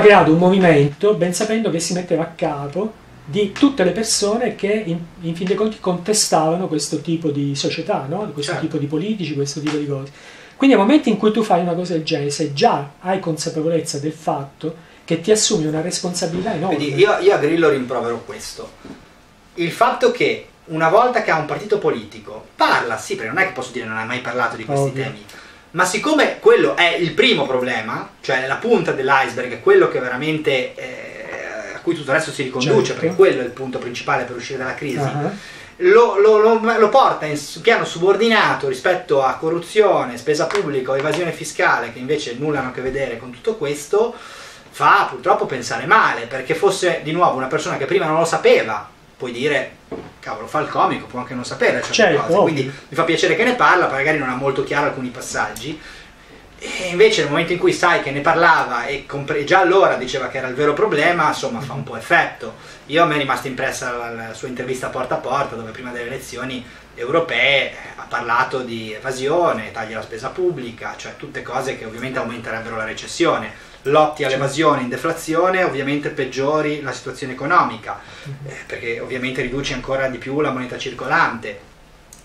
creato un movimento ben sapendo che si metteva a capo di tutte le persone che in fin dei conti contestavano questo tipo di società, no? Questo tipo di politici, questo tipo di cose. Quindi nel momento in cui tu fai una cosa del genere, se già hai consapevolezza del fatto che ti assumi una responsabilità enorme. Quindi io a Grillo rimprovero questo. Il fatto che una volta che ha un partito politico parla, sì, perché non è che posso dire non ha mai parlato di questi temi, ma siccome quello è il primo problema, cioè la punta dell'iceberg, è quello che veramente a cui tutto il resto si riconduce, perché quello è il punto principale per uscire dalla crisi, lo porta in piano subordinato rispetto a corruzione, spesa pubblica o evasione fiscale, che invece nulla hanno a che vedere con tutto questo, fa purtroppo pensare male, perché fosse di nuovo una persona che prima non lo sapeva, puoi dire, cavolo, fa il comico, può anche non sapere certe cose, quindi mi fa piacere che ne parla, magari non ha molto chiaro alcuni passaggi, e invece nel momento in cui sai che ne parlava e già allora diceva che era il vero problema, insomma fa un po' effetto. A me è rimasta impressa la sua intervista porta a porta, dove prima delle elezioni europee ha parlato di evasione, tagli alla spesa pubblica, cioè tutte cose che ovviamente aumenterebbero la recessione. Lotti all'evasione in deflazione, ovviamente peggiori la situazione economica, perché ovviamente riduci ancora di più la moneta circolante.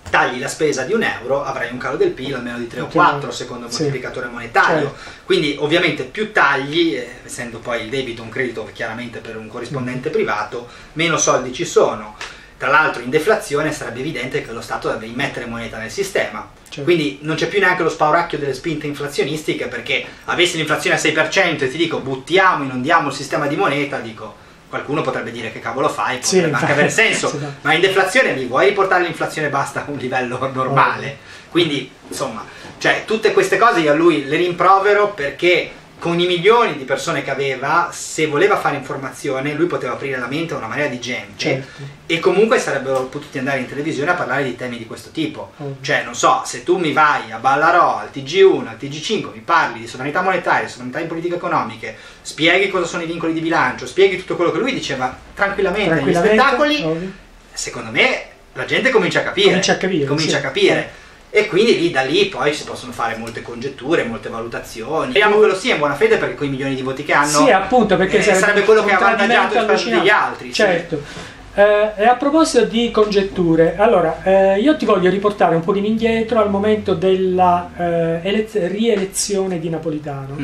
Tagli la spesa di €1, avrai un calo del PIL almeno di 3 o 4 secondo il moltiplicatore monetario. Quindi ovviamente più tagli, essendo poi il debito un credito chiaramente per un corrispondente privato, meno soldi ci sono. Tra l'altro in deflazione sarebbe evidente che lo Stato deve immettere moneta nel sistema, quindi non c'è più neanche lo spauracchio delle spinte inflazionistiche, perché avessi l'inflazione al 6% e ti dico buttiamo, inondiamo il sistema di moneta, dico qualcuno potrebbe dire che cavolo fai, potrebbe anche avere senso, ma in deflazione mi vuoi riportare l'inflazione basta a un livello normale? Quindi insomma, cioè, tutte queste cose io a lui le rimprovero, perché con i milioni di persone che aveva, se voleva fare informazione, lui poteva aprire la mente a una marea di gente, e comunque sarebbero potuti andare in televisione a parlare di temi di questo tipo. Cioè, non so, se tu mi vai a Ballarò, al TG1, al TG5, mi parli di sovranità monetaria, sovranità di politiche economiche, spieghi cosa sono i vincoli di bilancio, spieghi tutto quello che lui diceva tranquillamente negli spettacoli, secondo me la gente comincia a capire. E quindi da lì poi si possono fare molte congetture, molte valutazioni. Speriamo che lo sia in buona fede, perché con i milioni di voti che hanno, appunto, perché sarebbe quello che ha avvantaggiato rispetto agli altri. E a proposito di congetture, allora io ti voglio riportare un pochino indietro al momento della rielezione di Napolitano.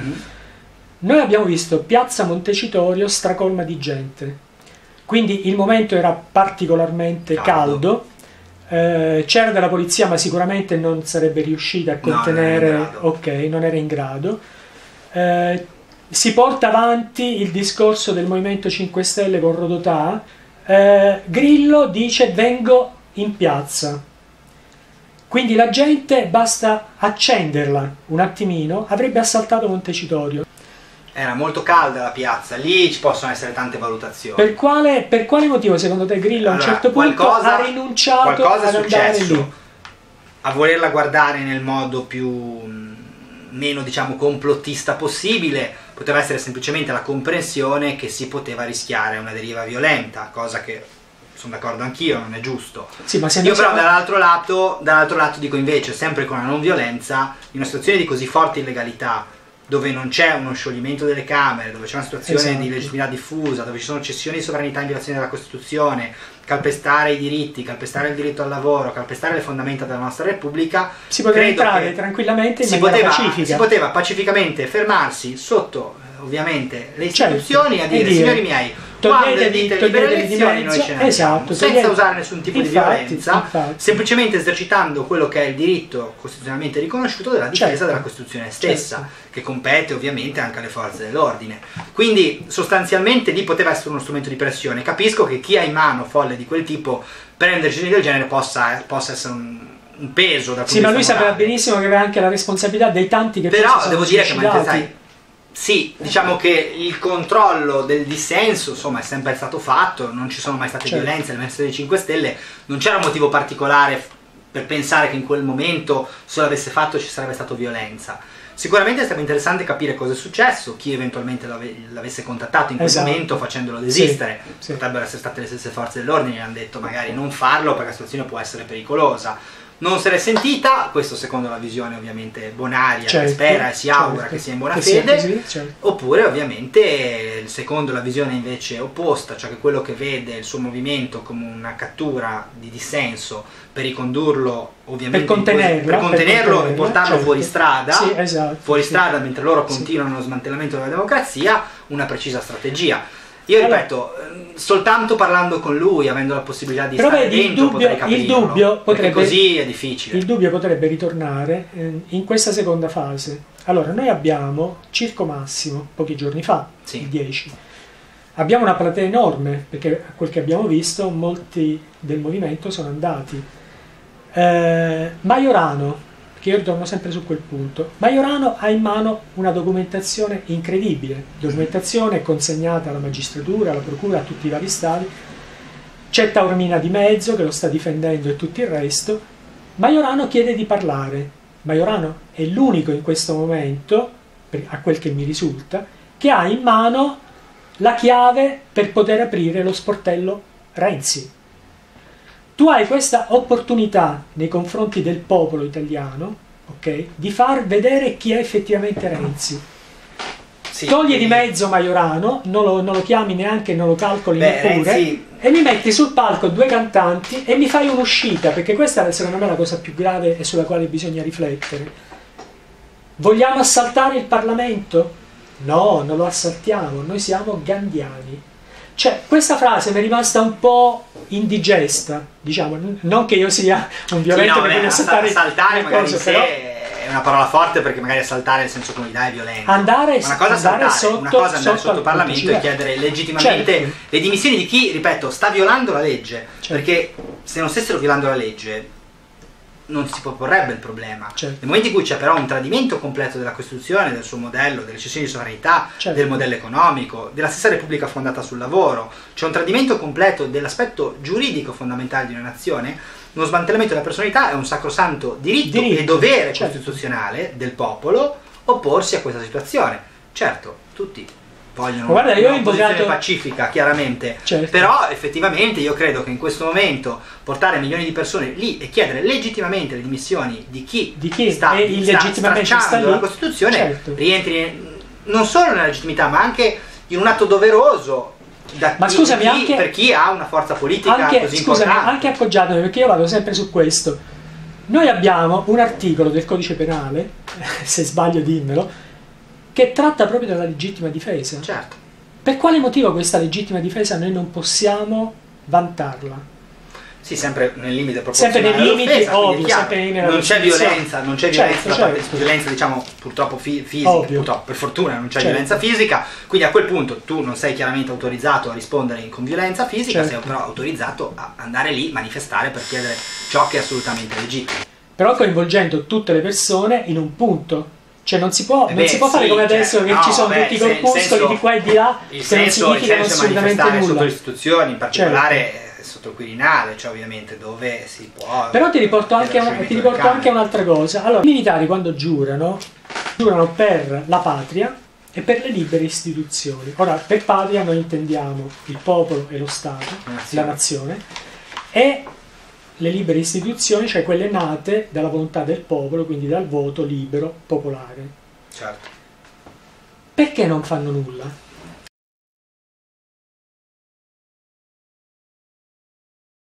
Noi abbiamo visto Piazza Montecitorio stracolma di gente, quindi il momento era particolarmente caldo. C'era della polizia, ma sicuramente non sarebbe riuscita a contenere, non era in grado. Si porta avanti il discorso del Movimento 5 Stelle con Rodotà. Grillo dice vengo in piazza, quindi la gente basta accenderla un attimino, avrebbe assaltato Montecitorio. Era molto calda la piazza, lì ci possono essere tante valutazioni. Per quale motivo secondo te Grillo a un certo punto ha rinunciato ad andare lì? A volerla guardare nel modo meno diciamo complottista possibile, poteva essere semplicemente la comprensione che si poteva rischiare una deriva violenta, cosa che sono d'accordo anch'io, non è giusto. Io però dall'altro lato dico invece, sempre con la non violenza, in una situazione di così forte illegalità, dove non c'è uno scioglimento delle Camere, dove c'è una situazione di legittimità diffusa, dove ci sono cessioni di sovranità in violazione della Costituzione, calpestare i diritti, calpestare il diritto al lavoro, calpestare le fondamenta della nostra Repubblica, si poteva entrare tranquillamente in maniera pacifica. Si poteva pacificamente fermarsi sotto ovviamente le istituzioni a dire signori miei, quando dite libere elezioni noi ce ne andiamo, senza usare nessun tipo di violenza, semplicemente esercitando quello che è il diritto costituzionalmente riconosciuto della difesa della Costituzione stessa, che compete ovviamente anche alle forze dell'ordine. Quindi sostanzialmente lì poteva essere uno strumento di pressione. Capisco che chi ha in mano folle di quel tipo, prendere decisioni del genere possa essere un peso da ma lui sapeva benissimo che aveva anche la responsabilità dei tanti che però devo dire che sì, diciamo che il controllo del dissenso insomma è sempre stato fatto, non ci sono mai state violenze nel Movimento dei 5 Stelle, non c'era un motivo particolare per pensare che in quel momento se lo avesse fatto ci sarebbe stata violenza. Sicuramente è stato interessante capire cosa è successo, chi eventualmente l'avesse contattato in quel momento facendolo desistere. Potrebbero essere state le stesse forze dell'ordine che hanno detto magari non farlo perché la situazione può essere pericolosa. non se l'è sentita, questo secondo la visione ovviamente bonaria, certo, che spera e si augura certo, che sia in buona che fede, sia così, certo. Oppure ovviamente secondo la visione invece opposta, cioè che quello che vede il suo movimento come una cattura di dissenso per ricondurlo ovviamente per contenerlo e portarlo certo. fuori strada, sì, esatto, fuori sì. strada mentre loro Sì. continuano lo smantellamento della democrazia, una precisa strategia. Io ripeto, soltanto parlando con lui, avendo la possibilità di stare dentro, potrei capirlo, perché così è difficile. Il dubbio potrebbe ritornare in questa seconda fase. Allora, noi abbiamo Circo Massimo, pochi giorni fa, Sì. il 10. Abbiamo una platea enorme, perché a quel che abbiamo visto molti del movimento sono andati. Majorano, che io ritorno sempre su quel punto, Majorano ha in mano una documentazione incredibile, documentazione consegnata alla magistratura, alla procura, a tutti i vari stati, c'è Taormina di mezzo che lo sta difendendo e tutto il resto. Majorano chiede di parlare, Majorano è l'unico in questo momento, a quel che mi risulta, che ha in mano la chiave per poter aprire lo sportello Renzi. Tu hai questa opportunità nei confronti del popolo italiano, ok, di far vedere chi è effettivamente Renzi. Sì, Togli di mezzo Majorano, non lo chiami neanche, non lo calcoli neppure, Renzi... e mi metti sul palco 2 cantanti e mi fai un'uscita, perché questa è secondo me la cosa più grave e sulla quale bisogna riflettere. Vogliamo assaltare il Parlamento? No, non lo assaltiamo, noi siamo gandhiani. Cioè, questa frase mi è rimasta un po' indigesta, diciamo, non che io sia un violento che voglio assaltare magari cose, però è una parola forte, perché magari assaltare nel senso comunità è violento. Andare una cosa andare sotto, una cosa andare sotto il Parlamento e chiedere legittimamente certo. le dimissioni di chi, ripeto, sta violando la legge, certo. perché se non stessero violando la legge non si proporrebbe il problema. Certo. Nel momento in cui c'è però un tradimento completo della Costituzione, del suo modello, delle cessioni di sovranità, certo. del modello economico, della stessa Repubblica fondata sul lavoro, c'è un tradimento completo dell'aspetto giuridico fondamentale di una nazione, uno smantellamento della personalità è un sacrosanto diritto e dovere certo. costituzionale del popolo opporsi a questa situazione. Certo, tutti vogliono guarda, io ho una posizione invocato... pacifica, chiaramente, certo. però effettivamente io credo che in questo momento portare milioni di persone lì e chiedere legittimamente le dimissioni di chi sta stracciando la Costituzione, certo. rientri non solo nella legittimità ma anche in un atto doveroso per chi ha una forza politica così importante. Anche appoggiato, perché io vado sempre su questo. Noi abbiamo un articolo del codice penale, se sbaglio dimmelo, che tratta proprio della legittima difesa. Certo. Per quale motivo questa legittima difesa noi non possiamo vantarla? Sì, sempre nel limite proporzionale. Sempre nei limiti, offesa, ovvio, sempre nei limiti. Non c'è violenza, non c'è certo, violenza diciamo purtroppo fisica, purtroppo, per fortuna non c'è violenza fisica, quindi a quel punto tu non sei chiaramente autorizzato a rispondere con violenza fisica, sei però autorizzato a andare lì, manifestare per chiedere ciò che è assolutamente legittimo. Però coinvolgendo tutte le persone in un punto. Cioè non si può fare come adesso che ci sono tutti i corpuscoli di qua e di là che non significano assolutamente nulla. Sotto le istituzioni, in particolare sotto il Quirinale, cioè ovviamente dove si può... Però ti riporto anche un'altra cosa. Allora, i militari quando giurano per la patria e per le libere istituzioni. Ora, per patria noi intendiamo il popolo e lo Stato, la nazione, e le libere istituzioni, cioè quelle nate dalla volontà del popolo, quindi dal voto libero popolare. Certo. Perché non fanno nulla?